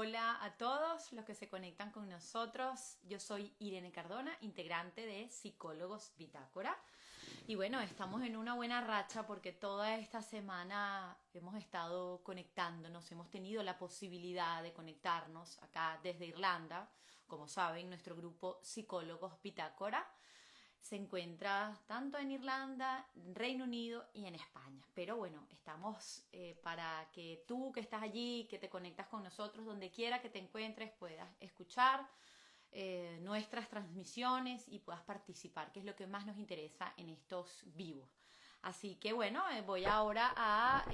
Hola a todos los que se conectan con nosotros. Yo soy Irene Cardona, integrante de Psicólogos Bitácora. Y bueno, estamos en una buena racha porque toda esta semana hemos estado conectándonos, hemos tenido la posibilidad de conectarnos acá desde Irlanda. Como saben, nuestro grupo Psicólogos Bitácora se encuentra tanto en Irlanda, Reino Unido y en España. Pero bueno, estamos para que tú que estás allí, que te conectas con nosotros, donde quiera que te encuentres, puedas escuchar nuestras transmisiones y puedas participar, que es lo que más nos interesa en estos vivos. Así que bueno, voy ahora a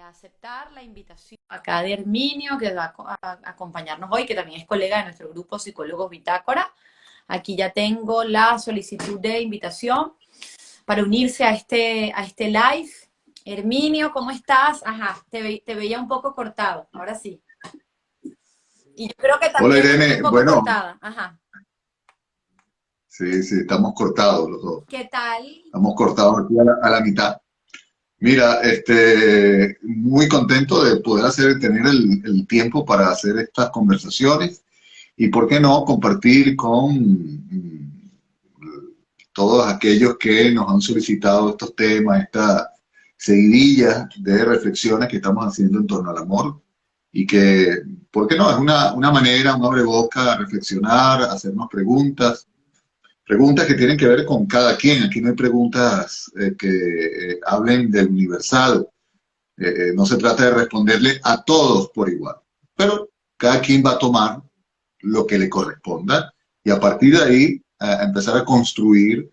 aceptar la invitación acá de Herminio, que va a acompañarnos hoy, que también es colega de nuestro grupo Psicólogos Bitácora. Aquí ya tengo la solicitud de invitación para unirse a este live. Herminio, ¿cómo estás? Ajá, te veía un poco cortado, ahora sí. Y yo creo que Hola también estoy un Irene, poco bueno, cortada. Ajá. sí, estamos cortados los dos, ¿Qué tal? estamos cortados aquí a la mitad. Mira, muy contento de poder tener el tiempo para hacer estas conversaciones y, ¿por qué no?, compartir con todos aquellos que nos han solicitado estos temas, esta seguidilla de reflexiones que estamos haciendo en torno al amor y que, ¿por qué no?, es una manera, un abreboca a reflexionar, a hacernos preguntas que tienen que ver con cada quien. Aquí no hay preguntas que hablen del universal. No se trata de responderle a todos por igual. Pero cada quien va a tomar lo que le corresponda y a partir de ahí empezar a construir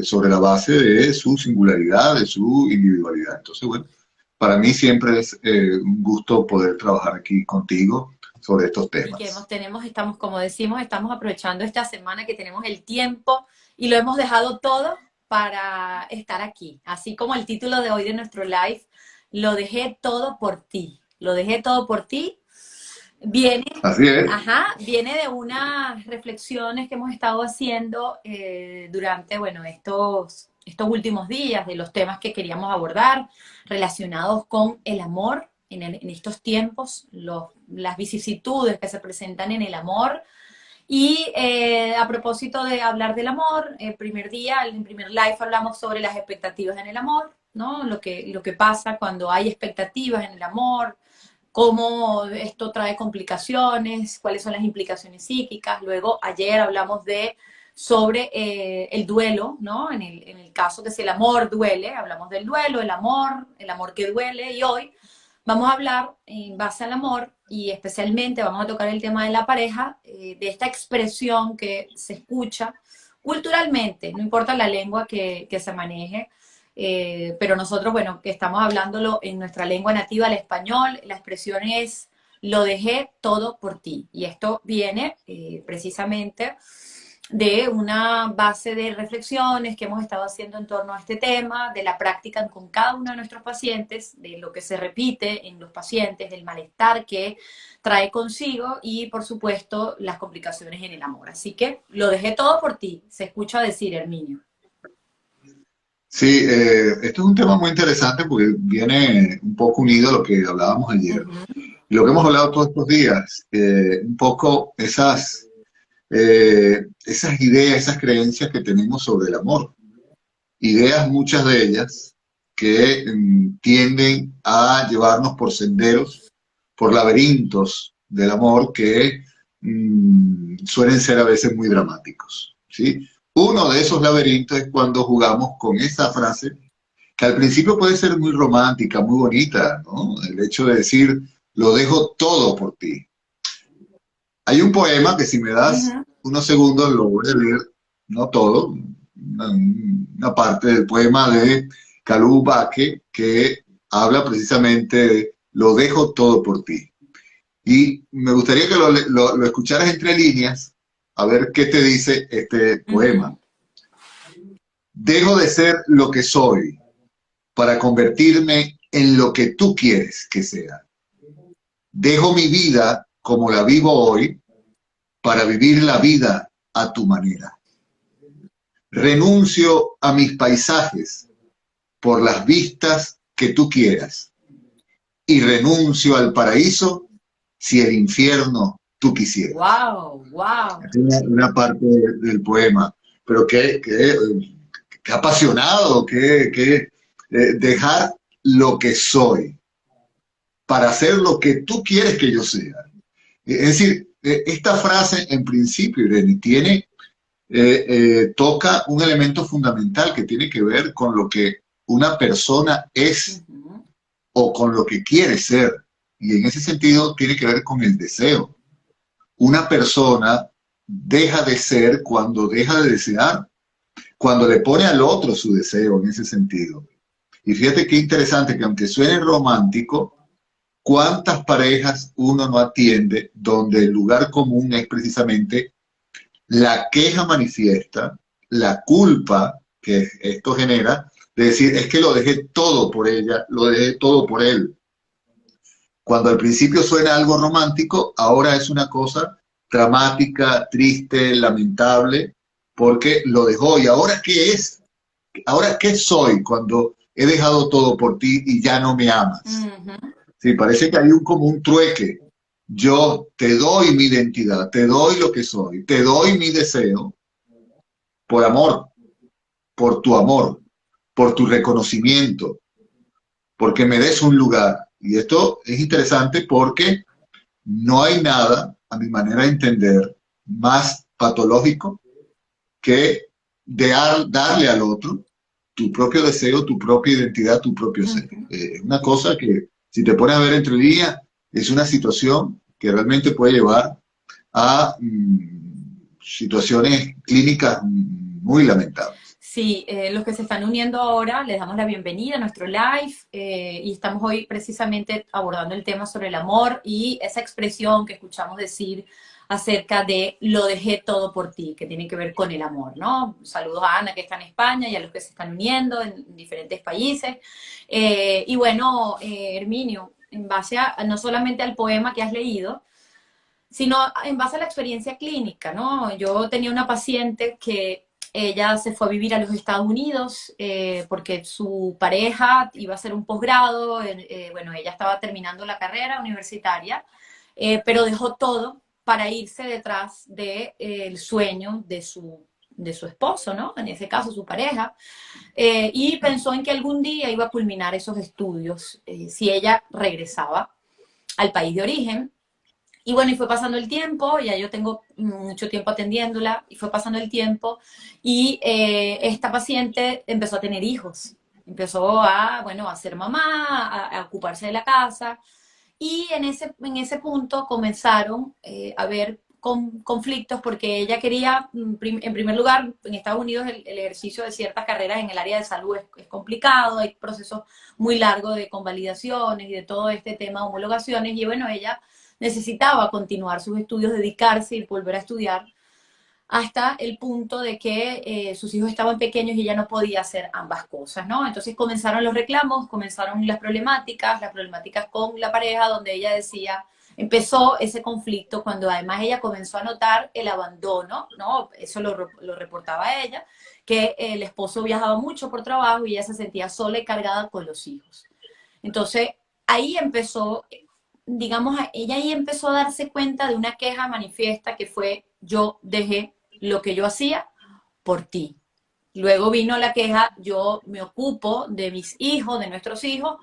sobre la base de su singularidad, de su individualidad. Entonces, bueno, para mí siempre es un gusto poder trabajar aquí contigo sobre estos Y que temas. estamos, como decimos, estamos aprovechando esta semana que tenemos el tiempo y lo hemos dejado todo para estar aquí. Así como el título de hoy de nuestro live, lo dejé todo por ti. Lo dejé todo por ti. Viene, Así es. viene de unas reflexiones que hemos estado haciendo durante, bueno, estos últimos días, de los temas que queríamos abordar relacionados con el amor en estos tiempos, las vicisitudes que se presentan en el amor. Y a propósito de hablar del amor, el primer día, en el primer live hablamos sobre las expectativas en el amor, ¿no? Lo que pasa cuando hay expectativas en el amor, cómo esto trae complicaciones, cuáles son las implicaciones psíquicas. Luego, ayer hablamos sobre el duelo, ¿no? En el caso que si el amor duele, hablamos del duelo, el amor que duele, y hoy vamos a hablar en base al amor y especialmente vamos a tocar el tema de la pareja, de esta expresión que se escucha culturalmente, no importa la lengua que se maneje, pero nosotros, bueno, que estamos hablándolo en nuestra lengua nativa, el español, la expresión es lo dejé todo por ti. Y esto viene precisamente de una base de reflexiones que hemos estado haciendo en torno a este tema, de la práctica con cada uno de nuestros pacientes, de lo que se repite en los pacientes, del malestar que trae consigo y, por supuesto, las complicaciones en el amor. Así que lo dejé todo por ti, se escucha decir, Herminio. Sí, esto es un tema muy interesante porque viene un poco unido a lo que hablábamos ayer. Ujú. Y lo que hemos hablado todos estos días, un poco esas ideas, esas creencias que tenemos sobre el amor. Ideas, muchas de ellas, que tienden a llevarnos por senderos, por laberintos del amor que suelen ser a veces muy dramáticos, ¿sí? Uno de esos laberintos es cuando jugamos con esa frase que al principio puede ser muy romántica, muy bonita, ¿no? El hecho de decir, lo dejo todo por ti. Hay un poema que, si me das Uh-huh. unos segundos, lo voy a leer, no todo, una parte del poema de Kalou Baque que habla precisamente de lo dejo todo por ti. Y me gustaría que lo escucharas entre líneas, a ver qué te dice este Uh-huh. poema. Dejo de ser lo que soy para convertirme en lo que tú quieres que sea. Dejo mi vida como la vivo hoy para vivir la vida a tu manera. Renuncio a mis paisajes por las vistas que tú quieras y renuncio al paraíso si el infierno tú quisieras. Wow, wow. Es una parte del poema, pero qué apasionado, dejar lo que soy para hacer lo que tú quieres que yo sea. Es decir, esta frase en principio, Irene, toca un elemento fundamental que tiene que ver con lo que una persona es Ujú, o con lo que quiere ser. Y en ese sentido tiene que ver con el deseo. Una persona deja de ser cuando deja de desear, cuando le pone al otro su deseo en ese sentido. Y fíjate qué interesante que aunque suene romántico, ¿cuántas parejas uno no atiende donde el lugar común es precisamente la queja manifiesta, la culpa que esto genera, de decir, es que lo dejé todo por ella, lo dejé todo por él? Cuando al principio suena algo romántico, ahora es una cosa dramática, triste, lamentable, porque lo dejó. ¿Y ahora qué es? ¿Ahora qué soy cuando he dejado todo por ti y ya no me amas? ujú, Sí, parece que hay como un trueque. Yo te doy mi identidad, te doy lo que soy, te doy mi deseo por amor, por tu reconocimiento, porque me des un lugar. Y esto es interesante porque no hay nada, a mi manera de entender, más patológico que darle al otro tu propio deseo, tu propia identidad, tu propio ser. ujú. Es una cosa que, si te pones a ver entre líneas, es una situación que realmente puede llevar a situaciones clínicas muy lamentables. Sí, los que se están uniendo ahora, les damos la bienvenida a nuestro live y estamos hoy precisamente abordando el tema sobre el amor y esa expresión que escuchamos decir acerca de lo dejé todo por ti, que tiene que ver con el amor, ¿no? Saludos a Ana que está en España y a los que se están uniendo en diferentes países. Y bueno, Herminio, en base a no solamente al poema que has leído, sino en base a la experiencia clínica, ¿no? Yo tenía una paciente que ella se fue a vivir a los Estados Unidos porque su pareja iba a hacer un posgrado, bueno, ella estaba terminando la carrera universitaria, pero dejó todo para irse detrás del sueño de su esposo, ¿no? En ese caso, su pareja, y pensó en que algún día iba a culminar esos estudios si ella regresaba al país de origen. Y bueno, y fue pasando el tiempo, ya yo tengo mucho tiempo atendiéndola, y fue pasando el tiempo, y esta paciente empezó a tener hijos, empezó a, bueno, a ser mamá, a ocuparse de la casa, y en ese punto comenzaron a haber conflictos porque ella quería, en primer lugar, en Estados Unidos el ejercicio de ciertas carreras en el área de salud es complicado, hay procesos muy largos de convalidaciones y de todo este tema de homologaciones, y bueno, ella necesitaba continuar sus estudios, dedicarse y volver a estudiar hasta el punto de que sus hijos estaban pequeños y ella no podía hacer ambas cosas, ¿no? Entonces comenzaron los reclamos, comenzaron las problemáticas con la pareja, donde ella decía, empezó ese conflicto cuando además ella comenzó a notar el abandono, ¿no? Eso lo reportaba ella, que el esposo viajaba mucho por trabajo y ella se sentía sola y cargada con los hijos. Entonces, ahí empezó, digamos, ella ahí empezó a darse cuenta de una queja manifiesta que fue, yo dejé lo que yo hacía por ti. Luego vino la queja, yo me ocupo de mis hijos, de nuestros hijos,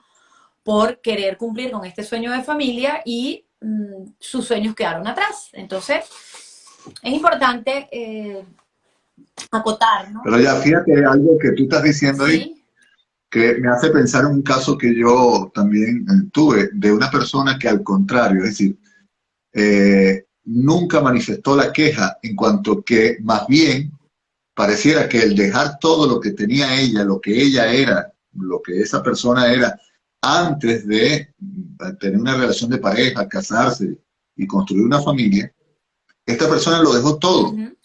por querer cumplir con este sueño de familia y sus sueños quedaron atrás. Entonces, es importante acotar, ¿no? Pero ya fíjate algo que tú estás diciendo ahí, Sí. que me hace pensar en un caso que yo también tuve, de una persona que al contrario, es decir, nunca manifestó la queja, en cuanto que más bien pareciera que el dejar todo lo que tenía ella, lo que ella era, lo que esa persona era, antes de tener una relación de pareja, casarse y construir una familia, esta persona lo dejó Uh todo -huh.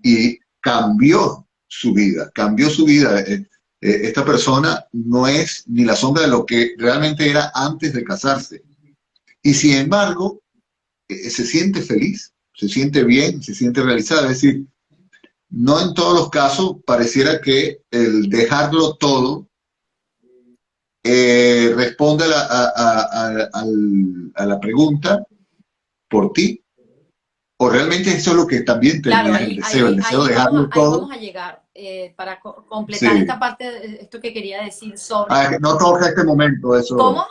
y cambió su vida, cambió su vida. Esta persona no es ni la sombra de lo que realmente era antes de casarse. Y sin embargo, se siente feliz, se siente bien, se siente realizada. Es decir, no en todos los casos pareciera que el dejarlo todo responde a la pregunta por ti, o realmente eso es lo que también Claro, tenías el deseo de dejarlo ahí todo. vamos a llegar para completar esta Sí. parte de esto que quería decir sobre Ah, es que no toca este momento cómo. eso,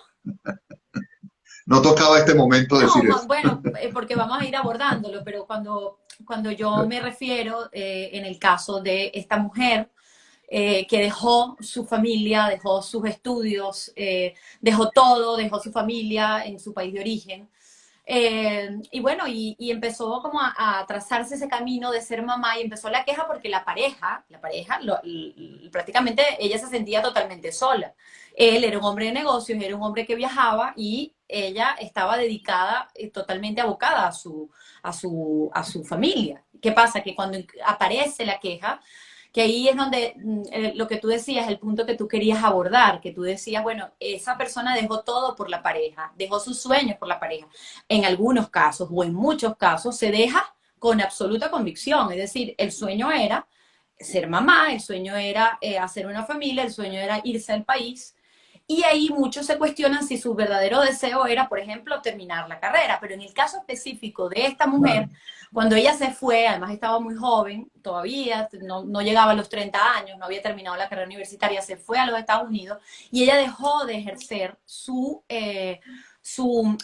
no tocaba este momento No, decir eso. bueno, porque vamos a ir abordándolo, pero cuando yo me refiero en el caso de esta mujer que dejó su familia, dejó sus estudios, dejó todo, dejó su familia en su país de origen. Y bueno, y empezó como a trazarse ese camino de ser mamá y empezó la queja porque prácticamente ella se sentía totalmente sola. Él era un hombre de negocios, era un hombre que viajaba y ella estaba dedicada, totalmente abocada a su familia. ¿Qué pasa? Que cuando aparece la queja, que ahí es donde lo que tú decías, el punto que tú querías abordar, que tú decías, bueno, esa persona dejó todo por la pareja, dejó sus sueños por la pareja. En algunos casos o en muchos casos se deja con absoluta convicción, es decir, el sueño era ser mamá, el sueño era hacer una familia, el sueño era irse al país. Y ahí muchos se cuestionan si su verdadero deseo era, por ejemplo, terminar la carrera. Pero en el caso específico de esta mujer, Claro. cuando ella se fue, además estaba muy joven, todavía no llegaba a los 30 años, no había terminado la carrera universitaria, se fue a los Estados Unidos y ella dejó de ejercer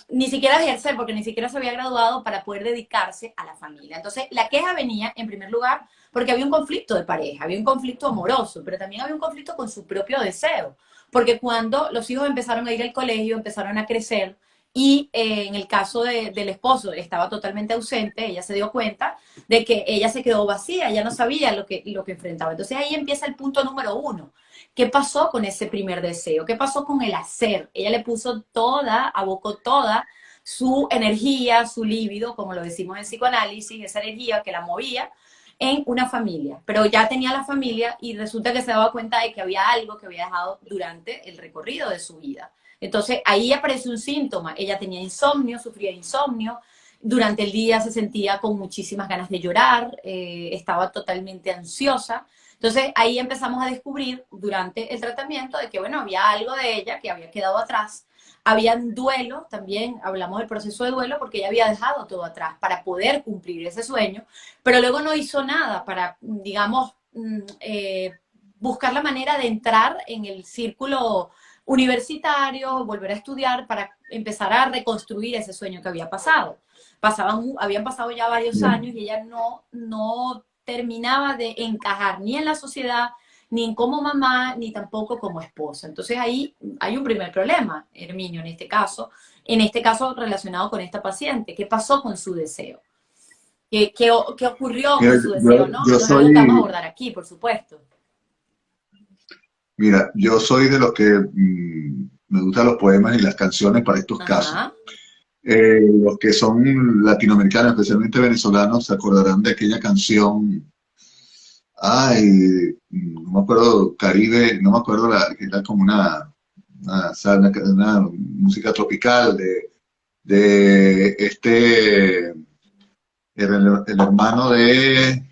ni siquiera ejercer, porque ni siquiera se había graduado para poder dedicarse a la familia. Entonces, la queja venía, en primer lugar, porque había un conflicto de pareja, había un conflicto amoroso, pero también había un conflicto con su propio deseo. Porque cuando los hijos empezaron a ir al colegio, empezaron a crecer, y en el caso del esposo estaba totalmente ausente, ella se dio cuenta de que ella se quedó vacía, ya no sabía lo que enfrentaba. Entonces ahí empieza el punto número uno. ¿Qué pasó con ese primer deseo? ¿Qué pasó con el hacer? Ella le puso toda, abocó toda su energía, su líbido, como lo decimos en psicoanálisis, esa energía que la movía en una familia, pero ya tenía la familia y resulta que se daba cuenta de que había algo que había dejado durante el recorrido de su vida. Entonces ahí aparece un síntoma, ella tenía insomnio, sufría de insomnio, durante el día se sentía con muchísimas ganas de llorar, estaba totalmente ansiosa. Entonces ahí empezamos a descubrir durante el tratamiento de que, bueno, había algo de ella que había quedado atrás. Habían duelo, también hablamos del proceso de duelo, porque ella había dejado todo atrás para poder cumplir ese sueño, pero luego no hizo nada para, digamos, buscar la manera de entrar en el círculo universitario, volver a estudiar para empezar a reconstruir ese sueño que había pasado. Habían pasado ya varios Bien. años y ella no terminaba de encajar ni en la sociedad, ni en como mamá, ni tampoco como esposa. Entonces ahí hay un primer problema, Herminio, en este caso relacionado con esta paciente. ¿Qué pasó con su deseo? ¿Qué ocurrió Mira, con su deseo, no? yo No es algo que vamos a soy, abordar aquí, por supuesto. mira, yo soy de los que me gustan los poemas y las canciones para estos casos. Ajá. Los que son latinoamericanos, especialmente venezolanos, se acordarán de aquella canción, ay, no me acuerdo, Caribe, no me acuerdo, que era como una música tropical de el hermano de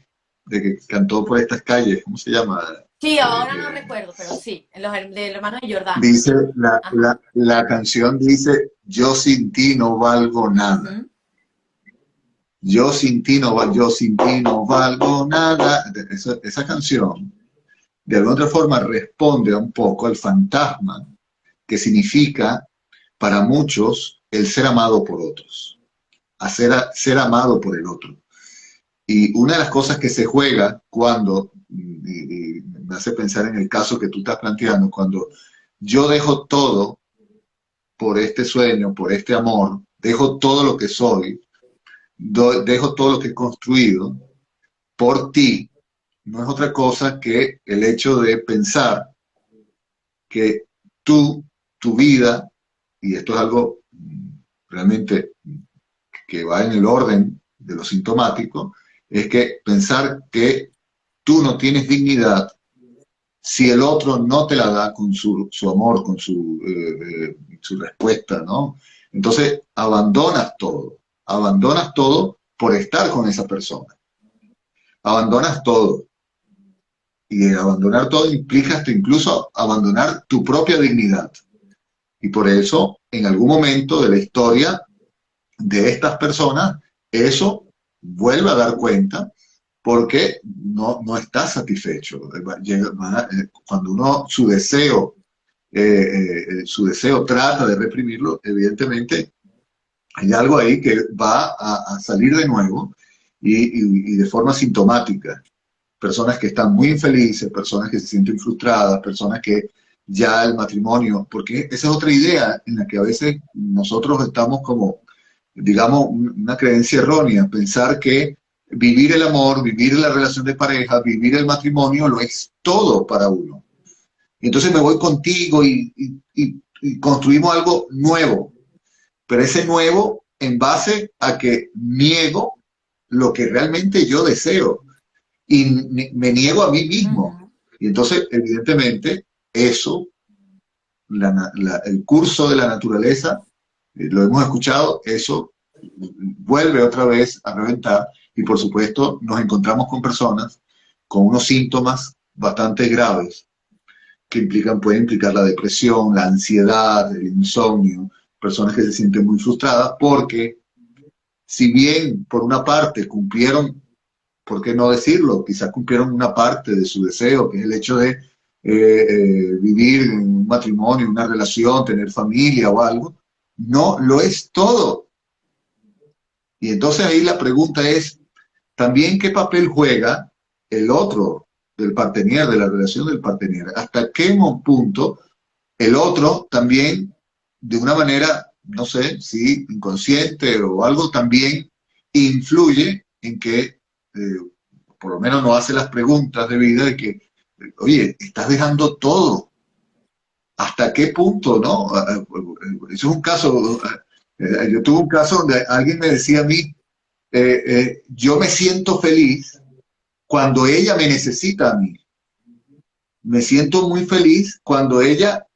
que cantó por estas calles, ¿cómo se llama? Sí, ahora no Eh, recuerdo, pero sí, del hermano de Jordán. dice, Ajá. la canción dice, yo sin ti no valgo nada. Ujú. Yo sin ti no valgo nada. Esa canción, de alguna otra forma, responde un poco al fantasma que significa para muchos el ser amado por otros, ser amado por el otro. Y una de las cosas que se juega cuando, y me hace pensar en el caso que tú estás planteando, cuando yo dejo todo por este sueño, por este amor, dejo todo lo que soy, dejo todo lo que he construido por ti, no es otra cosa que el hecho de pensar que tú, tu vida, y esto es algo realmente que va en el orden de lo sintomático, es que pensar que tú no tienes dignidad si el otro no te la da con su amor, con su respuesta, ¿no? Entonces abandonas todo por estar con esa persona, abandonas todo. Y abandonar todo implica hasta incluso abandonar tu propia dignidad. Y por eso, en algún momento de la historia, de estas personas, eso vuelve a dar cuenta porque no está satisfecho. Cuando uno su deseo trata de reprimirlo, evidentemente hay algo ahí que va a salir de nuevo y de forma sintomática. Personas que están muy infelices, personas que se sienten frustradas, personas que ya el matrimonio, porque esa es otra idea en la que a veces nosotros estamos como, digamos, una creencia errónea, pensar que vivir el amor, vivir la relación de pareja, vivir el matrimonio lo es todo para uno. Y entonces me voy contigo y construimos algo nuevo, pero ese nuevo en base a que niego lo que realmente yo deseo y me niego a mí mismo. Ujú. Y entonces, evidentemente, eso, el curso de la naturaleza, lo hemos escuchado, eso vuelve otra vez a reventar y por supuesto nos encontramos con personas con unos síntomas bastante graves que pueden implicar la depresión, la ansiedad, el insomnio, personas que se sienten muy frustradas porque si bien por una parte cumplieron, ¿por qué no decirlo? Quizás cumplieron una parte de su deseo, que es el hecho de vivir en un matrimonio, una relación, tener familia o algo. No lo es todo. Y entonces ahí la pregunta es, también qué papel juega el otro del partener, de la relación del partener. ¿Hasta qué punto el otro también, de una manera, no sé, si inconsciente o algo, también influye en que, por lo menos nos hace las preguntas de vida de que, oye, estás dejando todo. ¿Hasta qué punto, no? Eso es un caso, yo tuve un caso donde alguien me decía a mí, yo me siento feliz cuando ella me necesita a mí. Me siento muy feliz cuando ella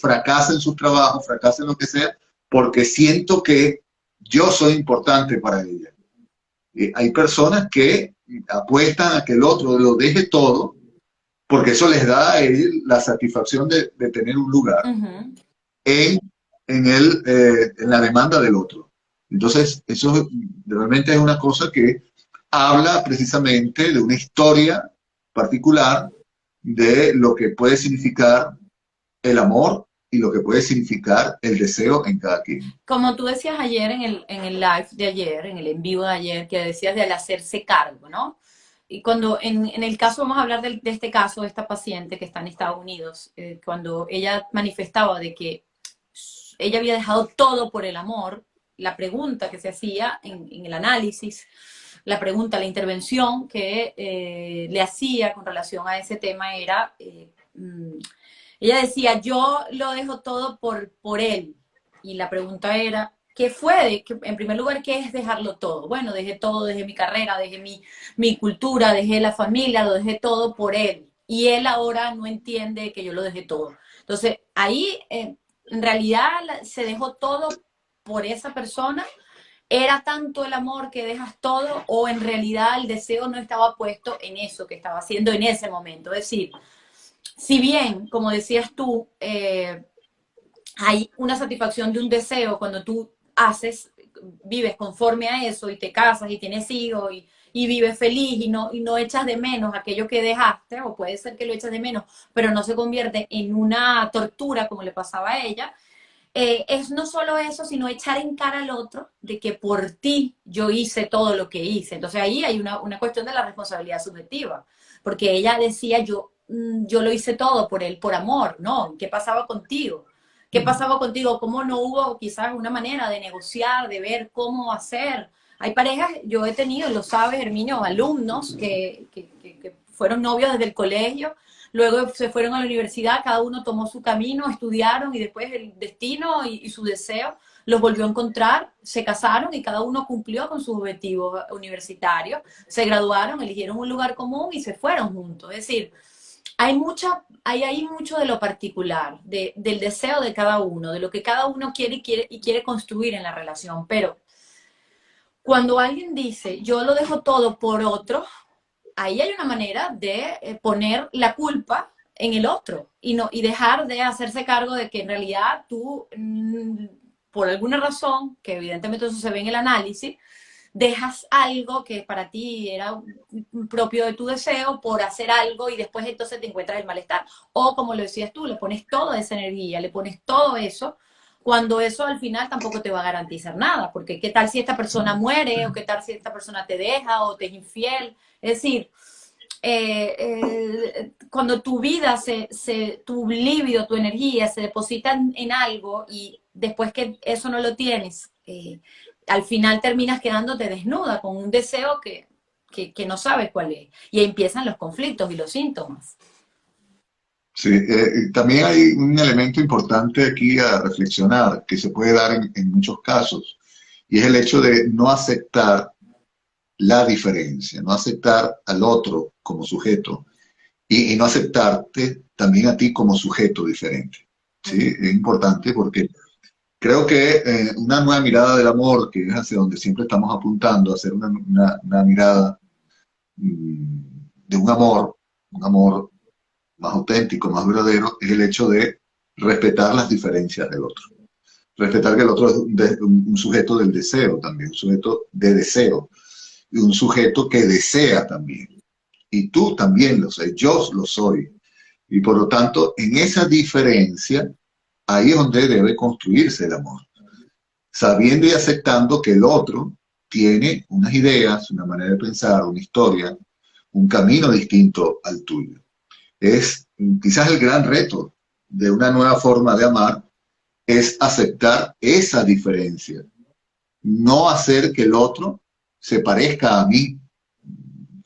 fracasa en su trabajo, fracasa en lo que sea, porque siento que yo soy importante para ella. Hay personas que apuestan a que el otro lo deje todo, porque eso les da a él la satisfacción de tener un lugar Ujú. en, en la demanda del otro. Entonces, eso realmente es una cosa que habla precisamente de una historia particular de lo que puede significar el amor y lo que puede significar el deseo en cada quien. Como tú decías ayer en el live de ayer, en el en vivo de ayer, que decías del hacerse cargo, ¿no? Y cuando en el caso, vamos a hablar de este caso, de esta paciente que está en Estados Unidos, cuando ella manifestaba de que ella había dejado todo por el amor, la pregunta que se hacía en el análisis, la pregunta, la intervención que le hacía con relación a ese tema era, ella decía, yo lo dejo todo por él. Y la pregunta era, ¿qué fue? En primer lugar, ¿qué es dejarlo todo? Bueno, dejé todo, dejé mi carrera, dejé mi cultura, dejé la familia, lo dejé todo por él. Y él ahora no entiende que yo lo dejé todo. Entonces, ahí en realidad se dejó todo por esa persona. ¿Era tanto el amor que dejas todo o en realidad el deseo no estaba puesto en eso que estaba haciendo en ese momento? Es decir, si bien, como decías tú, hay una satisfacción de un deseo cuando tú haces, vives conforme a eso y te casas y tienes hijos y vives feliz y no echas de menos aquello que dejaste, o puede ser que lo echas de menos, pero no se convierte en una tortura como le pasaba a ella, es no solo eso, sino echar en cara al otro de que por ti yo hice todo lo que hice. Entonces ahí hay una cuestión de la responsabilidad subjetiva, porque ella decía, yo lo hice todo por él, por amor, ¿no? ¿Qué pasaba contigo? ¿Qué pasaba contigo? ¿Cómo no hubo quizás una manera de negociar, de ver cómo hacer? Hay parejas, yo he tenido, lo sabes, Herminio, alumnos que fueron novios desde el colegio, luego se fueron a la universidad, cada uno tomó su camino, estudiaron y después el destino y su deseo los volvió a encontrar, se casaron y cada uno cumplió con sus objetivos universitarios, se graduaron, eligieron un lugar común y se fueron juntos. Es decir, hay ahí mucho de lo particular, del deseo de cada uno, de lo que cada uno y quiere construir en la relación. Pero cuando alguien dice, yo lo dejo todo por otro, ahí hay una manera de poner la culpa en el otro y, no, y dejar de hacerse cargo de que en realidad tú por alguna razón, que evidentemente eso se ve en el análisis, dejas algo que para ti era propio de tu deseo por hacer algo y después entonces te encuentras el malestar. O como lo decías tú, le pones toda esa energía, le pones todo eso, cuando eso al final tampoco te va a garantizar nada, porque qué tal si esta persona muere, o qué tal si esta persona te deja o te es infiel. Es decir, cuando tu vida, tu líbido, tu energía se deposita en algo y después que eso no lo tienes, al final terminas quedándote desnuda con un deseo que no sabes cuál es. Y ahí empiezan los conflictos y los síntomas. Sí, también hay un elemento importante aquí a reflexionar que se puede dar en muchos casos, y es el hecho de no aceptar la diferencia, no aceptar al otro como sujeto y no aceptarte también a ti como sujeto diferente. ¿Sí? Uh -huh. Es importante porque creo que una nueva mirada del amor, que es hacia donde siempre estamos apuntando, hacer una mirada de un amor más auténtico, más verdadero, es el hecho de respetar las diferencias del otro. Respetar que el otro es un sujeto del deseo también, un sujeto de deseo, y un sujeto que desea también. Y tú también lo sé, yo lo soy. Y por lo tanto, en esa diferencia, ahí es donde debe construirse el amor. Sabiendo y aceptando que el otro tiene unas ideas, una manera de pensar, una historia, un camino distinto al tuyo. Es quizás el gran reto de una nueva forma de amar, es aceptar esa diferencia, no hacer que el otro se parezca a mí,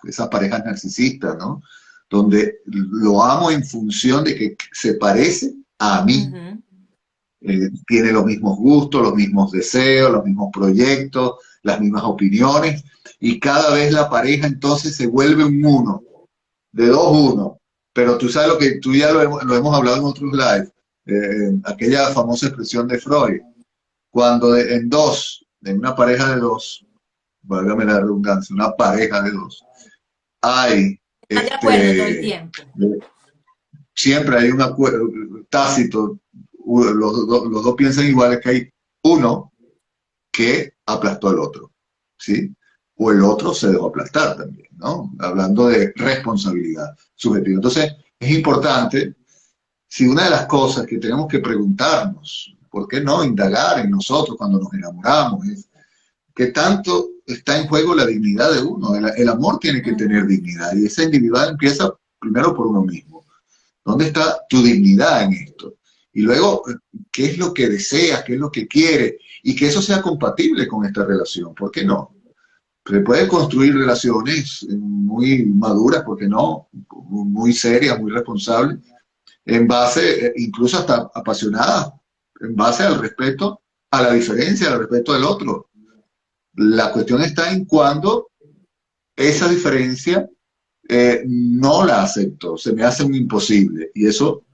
esas parejas narcisistas, ¿no? Donde lo amo en función de que se parece a Uh mí. -huh. Tiene los mismos gustos, los mismos deseos, los mismos proyectos, las mismas opiniones, y cada vez la pareja entonces se vuelve un uno, de dos uno. Pero tú sabes lo que tú ya lo hemos hablado en otros lives, aquella famosa expresión de Freud, cuando en dos, en una pareja de dos, válgame la redundancia, una pareja de dos, hay Están de acuerdo todo el tiempo. siempre hay un acuerdo tácito, los dos piensan iguales, que hay uno que aplastó al otro, ¿sí? O el otro se dejó aplastar también, ¿no? Hablando de responsabilidad subjetiva. Entonces, es importante, si una de las cosas que tenemos que preguntarnos, ¿por qué no indagar en nosotros cuando nos enamoramos? Es qué tanto está en juego la dignidad de uno. El amor tiene que Uh tener -huh. dignidad, y esa individual empieza primero por uno mismo. ¿Dónde está tu dignidad en esto? Y luego, ¿qué es lo que deseas? ¿Qué es lo que quieres? Y que eso sea compatible con esta relación. ¿Por qué no? Se pueden construir relaciones muy maduras, ¿por qué no? Muy serias, muy responsables, en base, incluso hasta apasionadas, en base al respeto a la diferencia, al respeto del otro. La cuestión está en cuando esa diferencia no la acepto, se me hace un imposible. Y eso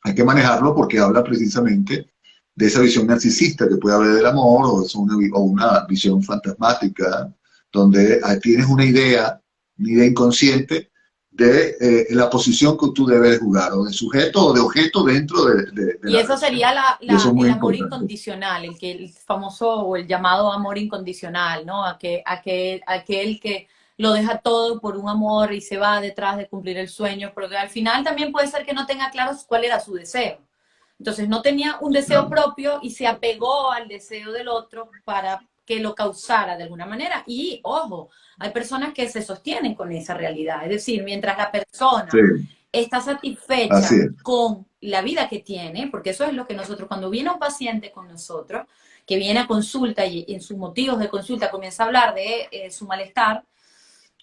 hay que manejarlo porque habla precisamente de esa visión narcisista que puede haber del amor, o una visión fantasmática, donde tienes una idea inconsciente de la posición que tú debes jugar, o de sujeto o de objeto dentro de Y la eso relación. sería Y eso es el muy amor importante. incondicional, el famoso o el llamado amor incondicional, ¿no? Aquel que lo deja todo por un amor y se va detrás de cumplir el sueño, porque al final también puede ser que no tenga claro cuál era su deseo. Entonces no tenía un deseo Claro, propio y se apegó al deseo del otro para que lo causara de alguna manera. Y ojo, hay personas que se sostienen con esa realidad. Es decir, mientras la sí, persona está así satisfecha es. con la vida que tiene, porque eso es lo que nosotros, cuando viene un paciente con nosotros, que viene a consulta y en sus motivos de consulta comienza a hablar de su malestar,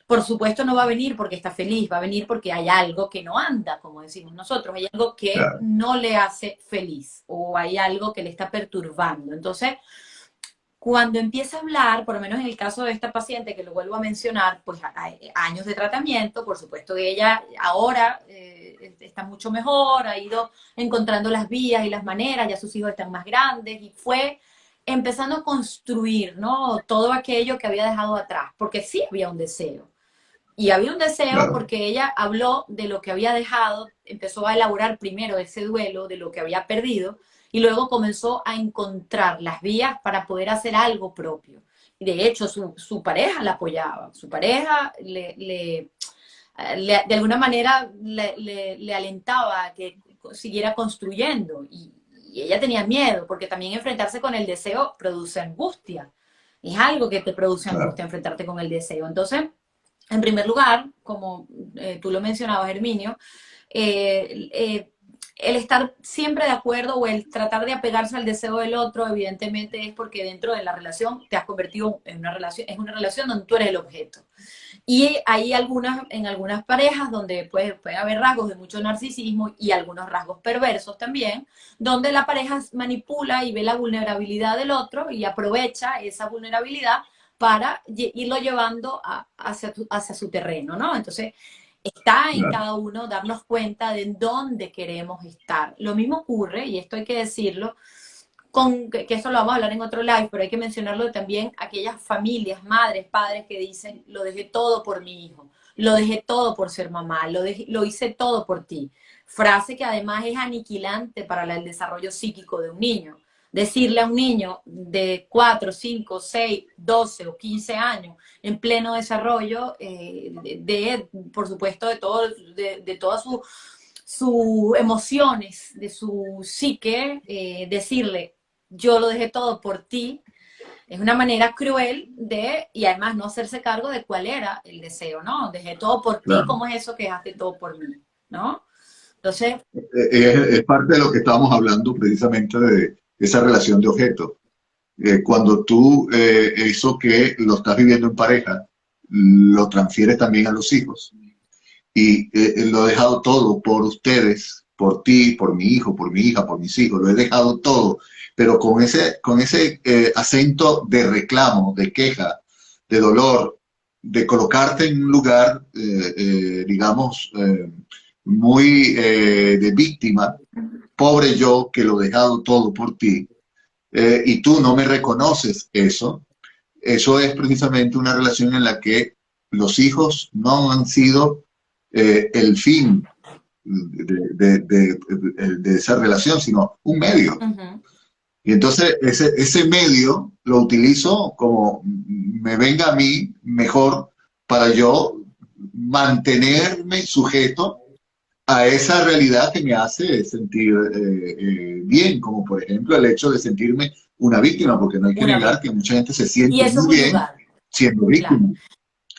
por supuesto no va a venir porque está feliz, va a venir porque hay algo que no anda, como decimos nosotros, hay algo que Claro, no le hace feliz o hay algo que le está perturbando. Entonces, cuando empieza a hablar, por lo menos en el caso de esta paciente, que lo vuelvo a mencionar, pues hay años de tratamiento, por supuesto que ella ahora está mucho mejor, ha ido encontrando las vías y las maneras, ya sus hijos están más grandes y fue empezando a construir, ¿no? Todo aquello que había dejado atrás, porque sí había un deseo. Y había un deseo claro, porque ella habló de lo que había dejado, empezó a elaborar primero ese duelo de lo que había perdido, y luego comenzó a encontrar las vías para poder hacer algo propio. Y de hecho, su pareja la apoyaba, su pareja de alguna manera le alentaba a que siguiera construyendo y ella tenía miedo, porque también enfrentarse con el deseo produce angustia. Es algo que te produce Claro, angustia enfrentarte con el deseo. Entonces, en primer lugar, como tú lo mencionabas, Herminio, eh, eh, el estar siempre de acuerdo o el tratar de apegarse al deseo del otro, evidentemente es porque dentro de la relación te has convertido en una relación, es una relación donde tú eres el objeto. Y hay en algunas parejas donde puede haber rasgos de mucho narcisismo y algunos rasgos perversos también, donde la pareja manipula y ve la vulnerabilidad del otro y aprovecha esa vulnerabilidad para irlo llevando hacia su terreno, ¿no? Entonces, está en claro. cada uno darnos cuenta de dónde queremos estar. Lo mismo ocurre, y esto hay que decirlo, que eso lo vamos a hablar en otro live, pero hay que mencionarlo también, aquellas familias, madres, padres que dicen, lo dejé todo por mi hijo, lo dejé todo por ser mamá, lo hice todo por ti. Frase que además es aniquilante para el desarrollo psíquico de un niño. Decirle a un niño de 4, 5, 6, 12 o 15 años en pleno desarrollo, por supuesto, de todas sus emociones, de su psique, decirle, yo lo dejé todo por ti, es una manera cruel y además no hacerse cargo de cuál era el deseo, ¿no? Dejé todo por ti, Claro. ¿cómo es eso que dejaste todo por mí? ¿No? Entonces, Es parte de lo que estábamos hablando precisamente de esa relación de objeto. Cuando tú eso que lo estás viviendo en pareja, lo transfieres también a los hijos. Y lo he dejado todo por ustedes, por ti, por mi hijo, por mi hija, por mis hijos, lo he dejado todo, pero con ese acento de reclamo, de queja, de dolor, de colocarte en un lugar, digamos, muy de víctima, pobre yo que lo he dejado todo por ti, y tú no me reconoces eso, eso es precisamente una relación en la que los hijos no han sido el fin de esa relación, sino un medio. uh-huh. Y entonces ese medio lo utilizo como me venga a mí mejor para yo mantenerme sujeto a esa realidad que me hace sentir bien, como por ejemplo el hecho de sentirme una víctima, porque no hay que Una negar que víctima. mucha gente se Y siente eso es muy un bien lugar, siendo claro. víctima.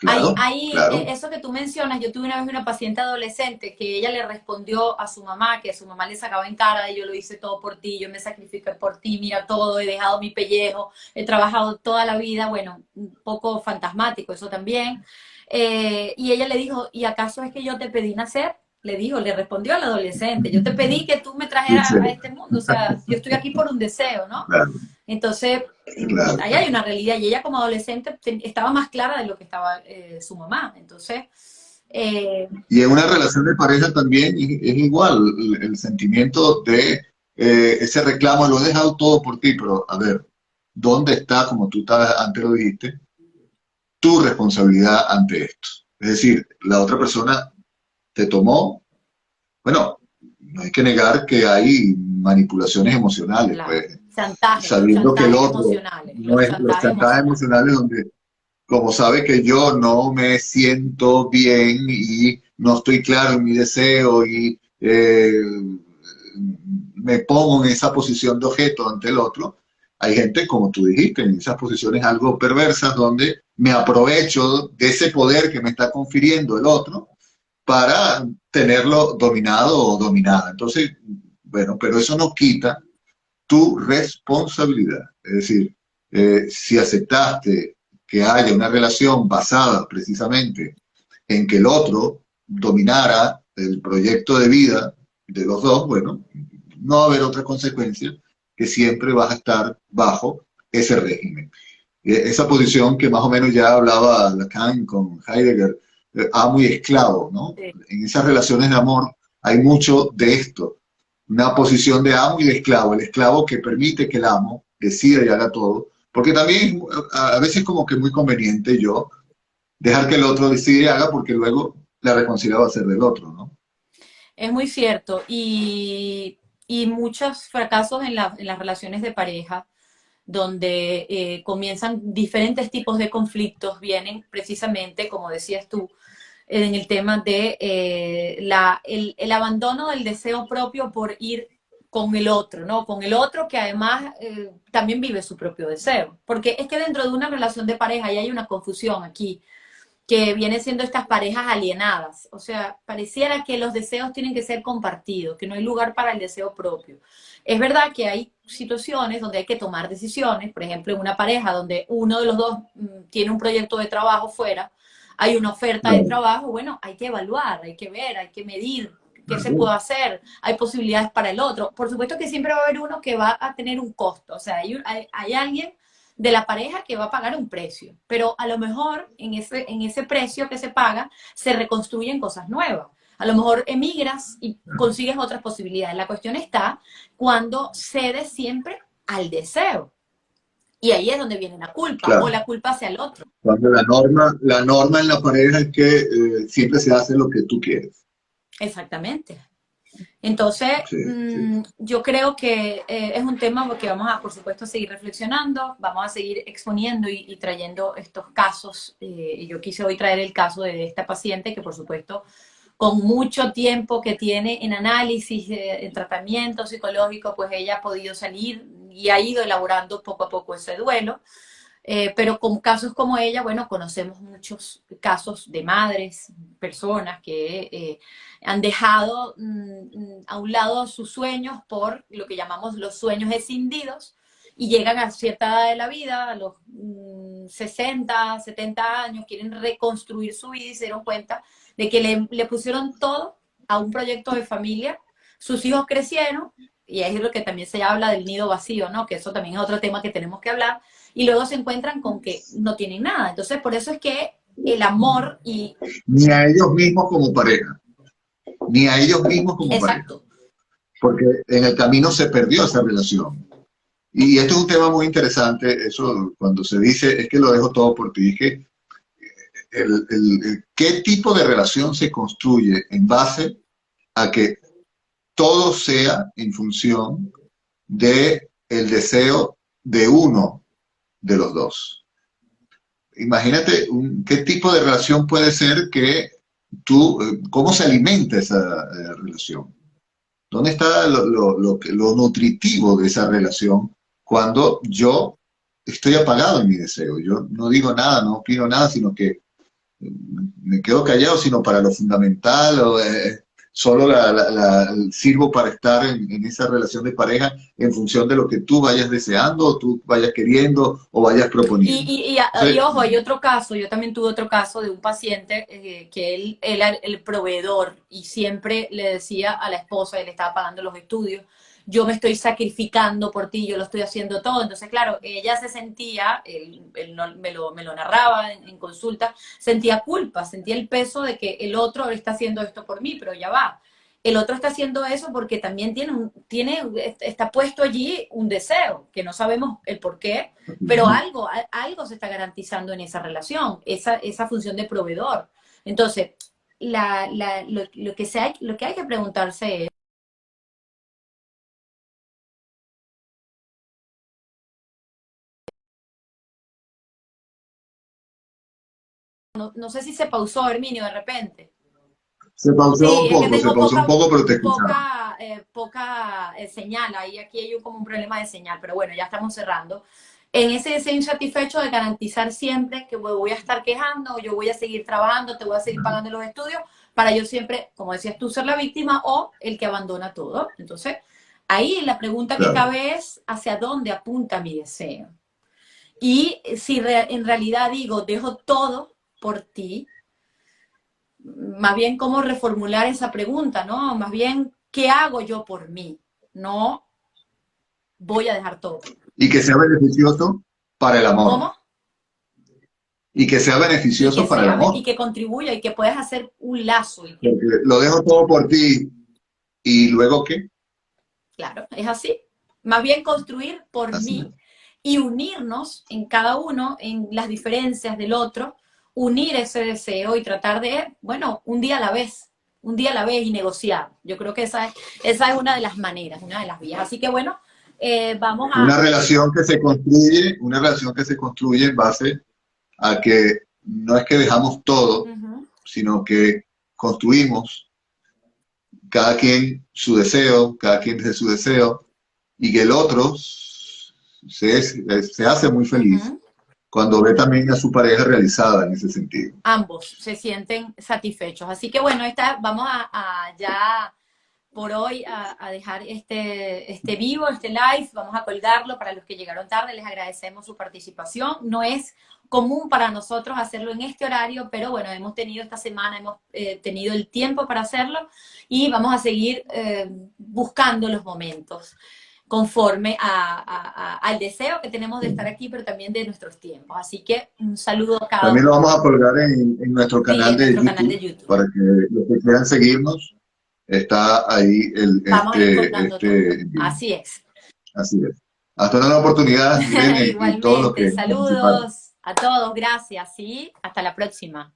Claro, claro. Eso que tú mencionas, yo tuve una vez una paciente adolescente que ella le respondió a su mamá, que su mamá le sacaba en cara, y yo lo hice todo por ti, yo me sacrifiqué por ti, mira todo, he dejado mi pellejo, he trabajado toda la vida, bueno, un poco fantasmático eso también. Y ella le dijo, ¿y acaso es que yo te pedí nacer? Le dijo, le respondió al adolescente, yo te pedí que tú me trajeras a este mundo, o sea, yo estoy aquí por un deseo, ¿no? Claro, Entonces, claro, ahí claro. hay una realidad y ella como adolescente estaba más clara de lo que estaba su mamá. Entonces, eh, Y en una relación de pareja también es igual, el sentimiento de ese reclamo, lo he dejado todo por ti, pero a ver, ¿dónde está, como tú antes lo dijiste, tu responsabilidad ante esto? Es decir, la otra persona te tomó, bueno, no hay que negar que hay manipulaciones emocionales, claro, pues, sabiendo que el chantajes otro emocionales, no los es los chantajes chantajes emocionales. emocionales donde como sabe que yo no me siento bien y no estoy claro en mi deseo y me pongo en esa posición de objeto ante el otro, hay gente, como tú dijiste, en esas posiciones algo perversas donde me aprovecho de ese poder que me está confiriendo el otro para tenerlo dominado o dominada. Entonces, bueno, pero eso no quita tu responsabilidad. Es decir, si aceptaste que haya una relación basada precisamente en que el otro dominara el proyecto de vida de los dos, bueno, no va a haber otra consecuencia que siempre vas a estar bajo ese régimen. Esa posición que más o menos ya hablaba Lacan con Heidegger, amo y esclavo, ¿no? Sí. En esas relaciones de amor hay mucho de esto, una posición de amo y de esclavo, el esclavo que permite que el amo decida y haga todo, porque también a veces como que es muy conveniente yo dejar que el otro decida y haga porque luego la responsabilidad va a ser del otro, ¿no? Es muy cierto. Y y muchos fracasos en las relaciones de pareja, donde comienzan diferentes tipos de conflictos, vienen precisamente, como decías tú, en el tema de el abandono del deseo propio por ir con el otro, ¿no? Con el otro que además también vive su propio deseo. Porque es que dentro de una relación de pareja, y hay una confusión aquí, que viene siendo estas parejas alienadas. O sea, pareciera que los deseos tienen que ser compartidos, que no hay lugar para el deseo propio. Es verdad que hay situaciones donde hay que tomar decisiones, por ejemplo, en una pareja donde uno de los dos tiene un proyecto de trabajo fuera, hay una oferta de Claro, trabajo, bueno, hay que evaluar, hay que ver, hay que medir qué se claro, puede hacer, hay posibilidades para el otro. Por supuesto que siempre va a haber uno que va a tener un costo, o sea, hay alguien de la pareja que va a pagar un precio, pero a lo mejor en ese precio que se paga se reconstruyen cosas nuevas. A lo mejor emigras y consigues otras posibilidades. La cuestión está cuando cedes siempre al deseo. Y ahí es donde viene la culpa, o claro. la culpa hacia el otro. Cuando la norma en la pareja es que siempre se hace lo que tú quieres. Exactamente. Entonces, Sí, sí. yo creo que es un tema que vamos a, por supuesto, seguir reflexionando, vamos a seguir exponiendo y trayendo estos casos. Yo quise hoy traer el caso de esta paciente que, por supuesto, con mucho tiempo que tiene en análisis, en tratamiento psicológico, pues ella ha podido salir y ha ido elaborando poco a poco ese duelo. Pero con casos como ella, bueno, conocemos muchos casos de madres, personas que han dejado a un lado sus sueños por lo que llamamos los sueños escindidos y llegan a cierta edad de la vida, a los 60, 70 años, quieren reconstruir su vida y se dieron cuenta de que le pusieron todo a un proyecto de familia, sus hijos crecieron, y es lo que también se habla del nido vacío, ¿no? Que eso también es otro tema que tenemos que hablar, y luego se encuentran con que no tienen nada. Entonces, por eso es que el amor y... Ni a ellos mismos como pareja, ni a ellos mismos como pareja, Exacto. porque en el camino se perdió esa relación. Y esto es un tema muy interesante, eso cuando se dice, es que lo dejo todo por ti, es que qué tipo de relación se construye en base a que todo sea en función de el deseo de uno de los dos. Imagínate qué tipo de relación puede ser que tú, cómo se alimenta esa relación. ¿Dónde está lo nutritivo de esa relación cuando yo estoy apagado en mi deseo? Yo no digo nada, no opino nada, sino que me quedo callado, sino para lo fundamental, o solo sirvo para estar en esa relación de pareja en función de lo que tú vayas deseando, o tú vayas queriendo, o vayas proponiendo. Y Entonces, ojo, hay otro caso, yo también tuve otro caso de un paciente que él era el proveedor y siempre le decía a la esposa, él estaba pagando los estudios, yo me estoy sacrificando por ti, yo lo estoy haciendo todo. Entonces, claro, ella se sentía, él me lo narraba en consulta, sentía culpa, sentía el peso de que el otro está haciendo esto por mí, pero ya va. El otro está haciendo eso porque también está puesto allí un deseo, que no sabemos el por qué, pero algo se está garantizando en esa relación, esa función de proveedor. Entonces, lo que hay que preguntarse es, no sé si se pausó, Herminio, de repente. Sí, es que se tengo pausó un poco, pero te escuchaba. poca señal ahí, aquí hay como un problema de señal, pero bueno, ya estamos cerrando. En ese deseo insatisfecho de garantizar siempre que me voy a estar quejando, yo voy a seguir trabajando, te voy a seguir pagando los estudios, para yo siempre, como decías tú, ser la víctima o el que abandona todo. Entonces, ahí la pregunta que Claro. cabe es, ¿hacia dónde apunta mi deseo? Y si en realidad digo, dejo todo por ti, más bien cómo reformular esa pregunta, ¿no? Más bien, ¿qué hago yo por mí? No voy a dejar todo. Y que sea beneficioso para el amor. ¿Cómo? Y que sea beneficioso para el Y amor. que contribuya y que puedas hacer un lazo y que, Porque lo dejo todo por ti y luego qué. claro, es así. Más bien construir por Así mí es. y unirnos en cada uno, en las diferencias del otro, unir ese deseo y tratar de, bueno, un día a la vez. un día a la vez y negociar. Yo creo que esa es una de las maneras, una de las vías. Así que bueno, vamos a... Una relación que se construye en base a que no es que dejamos todo, Ujú, sino que construimos cada quien su deseo, cada quien desde su deseo, y que el otro se hace muy feliz ujú. cuando ve también a su pareja realizada en ese sentido. Ambos se sienten satisfechos. Así que bueno, vamos a ya por hoy a dejar este vivo, este live, vamos a colgarlo para los que llegaron tarde, les agradecemos su participación. No es común para nosotros hacerlo en este horario, pero bueno, hemos tenido esta semana, hemos tenido el tiempo para hacerlo y vamos a seguir buscando los momentos conforme al deseo que tenemos de estar aquí, pero también de nuestros tiempos. Así que un saludo a cada También uno. lo vamos a colgar en nuestro Sí, canal en de nuestro canal de YouTube YouTube. para que los que quieran seguirnos, está ahí Vamos a ir colgando todo. este envío. Así es. Así es. Hasta una nueva oportunidad, Irene, y todos los Igualmente, que participaron. saludos a todos, gracias, ¿sí? Hasta la próxima.